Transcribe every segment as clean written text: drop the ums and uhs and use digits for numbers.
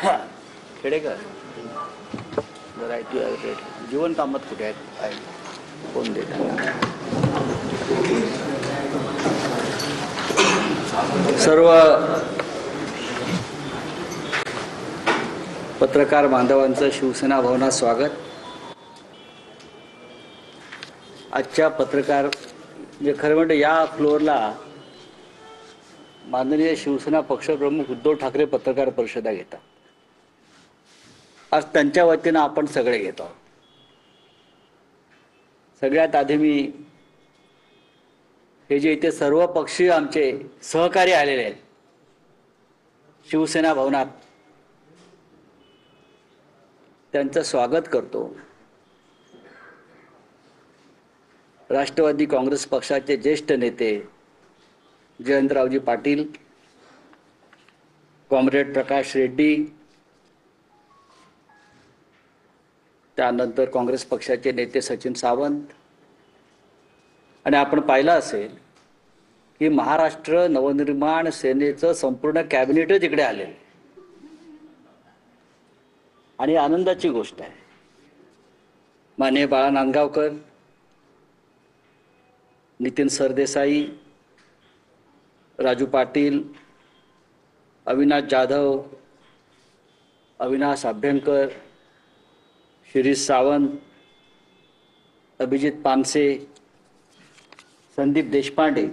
खेडेकर जरा जीवन कामात कुठे आहेत कोण देतात? सर्व पत्रकार बांधवांचं शिवसेना भवनात स्वागत. आजच्या पत्रकार खरं म्हणजे या फ्लोअरला माननीय शिवसेना पक्षप्रमुख उद्धव ठाकरे पत्रकार परिषदा घेतात. आज त्यांच्या वतीनं आपण सगळे घेतो. सगळ्यात आधी मी हे जे इथे सर्व पक्षीय आमचे सहकारी आलेले आहेत शिवसेना भवनात, त्यांचं स्वागत करतो. राष्ट्रवादी काँग्रेस पक्षाचे ज्येष्ठ नेते जयंतरावजी पाटील, कॉम्रेड प्रकाश रेड्डी, त्यानंतर काँग्रेस पक्षाचे नेते सचिन सावंत, आणि आपण पाहिलं असेल की महाराष्ट्र नवनिर्माण सेनेचं संपूर्ण कॅबिनेटच इकडे आलेलं आणि आनंदाची गोष्ट आहे. माननीय बाळा नांदगावकर, नितीन सरदेसाई, राजू पाटील, अविनाश जाधव, अविनाश अभ्यंकर, शिरीष सावंत, अभिजित पानसे, संदीप देशपांडे.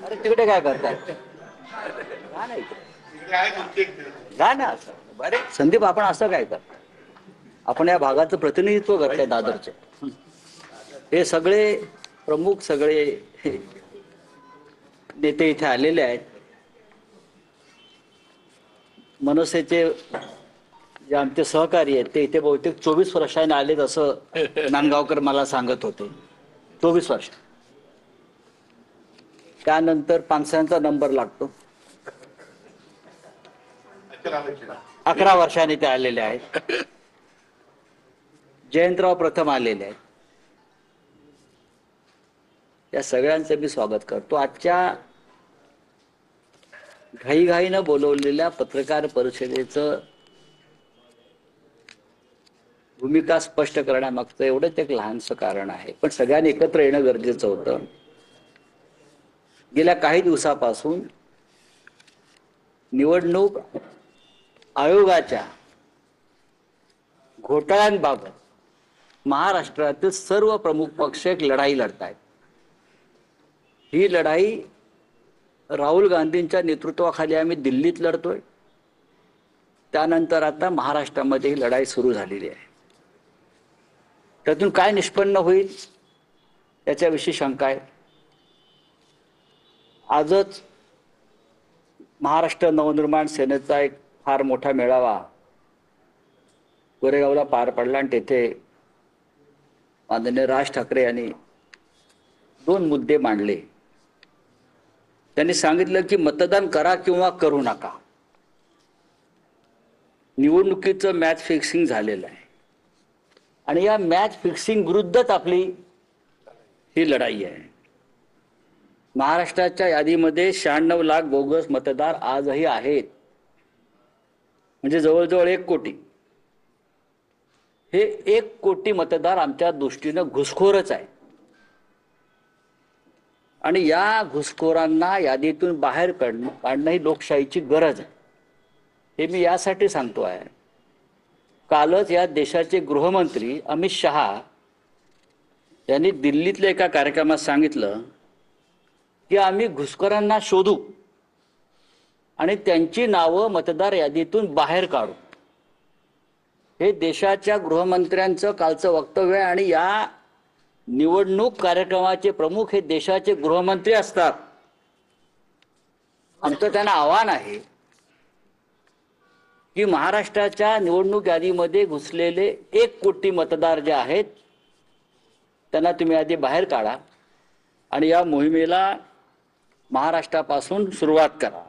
अरे तिकडे काय करताय? जा ना असं. बरे संदीप, आपण असं काय करता? आपण या भागाचं प्रतिनिधित्व करताय दादरचे. हे सगळे प्रमुख सगळे नेते इथे आलेले आहेत. मनसेचे जे आमचे सहकारी आहेत ते इथे बहुतेक 24 वर्षांनी आलेत असं नांदगावकर मला सांगत होते. 24 वर्ष. त्यानंतर पानसांचा नंबर लागतो. 11 वर्षांनी ते आलेले आहेत. जयंतराव प्रथम आलेले आहेत. या सगळ्यांचं मी स्वागत करतो. आजच्या घाईघाईनं बोलवलेल्या पत्रकार परिषदेचं भूमिका स्पष्ट करण्यामागचं एवढंच एक लहानसं कारण आहे, पण सगळ्यांनी एकत्र येणं गरजेचं होतं. गेल्या काही दिवसापासून निवडणूक आयोगाच्या घोटाळ्यांबाबत महाराष्ट्रातील सर्व प्रमुख पक्ष एक लढाई लढतायत. ही लढाई राहुल गांधींच्या नेतृत्वाखाली आम्ही दिल्लीत लढतोय. त्यानंतर आता महाराष्ट्रामध्ये ही लढाई सुरू झालेली आहे. त्यातून काय निष्पन्न होईल याच्याविषयी शंका आहे. आजच महाराष्ट्र नवनिर्माण सेनेचा एक फार मोठा मेळावा गोरेगावला पार पडला आणि तेथे माननीय राज ठाकरे यांनी 2 मुद्दे मांडले. त्यांनी सांगितलं की मतदान करा किंवा करू नका. निवडणुकीचं मॅच फिक्सिंग झालेलं आहे आणि या मॅच फिक्सिंग विरुद्धच आपली ही लढाई आहे. महाराष्ट्राच्या यादीमध्ये 96 लाख बोगस मतदार आजही आहेत, म्हणजे जवळजवळ 1 कोटी. हे 1 कोटी मतदार आमच्या दृष्टीनं घुसखोरच आहे आणि या घुसखोरांना यादीतून बाहेर काढणं ही लोकशाहीची गरज आहे. हे मी यासाठी सांगतो आहे. कालच या देशाचे गृहमंत्री अमित शहा यांनी दिल्लीतल्या एका कार्यक्रमात सांगितलं की आम्ही घुसखोरांना शोधू आणि त्यांची नावं मतदार यादीतून बाहेर काढू. हे देशाच्या गृहमंत्र्यांचं कालचं वक्तव्य आहे आणि या निवडणूक कार्यक्रमाचे प्रमुख हे देशाचे गृहमंत्री असतात. आमचं त्यांना आव्हान आहे की महाराष्ट्राच्या निवडणूक यादीमध्ये घुसलेले 1 कोटी मतदार जे आहेत त्यांना तुम्ही आधी बाहेर काढा आणि या मोहिमेला महाराष्ट्रापासून सुरुवात करा.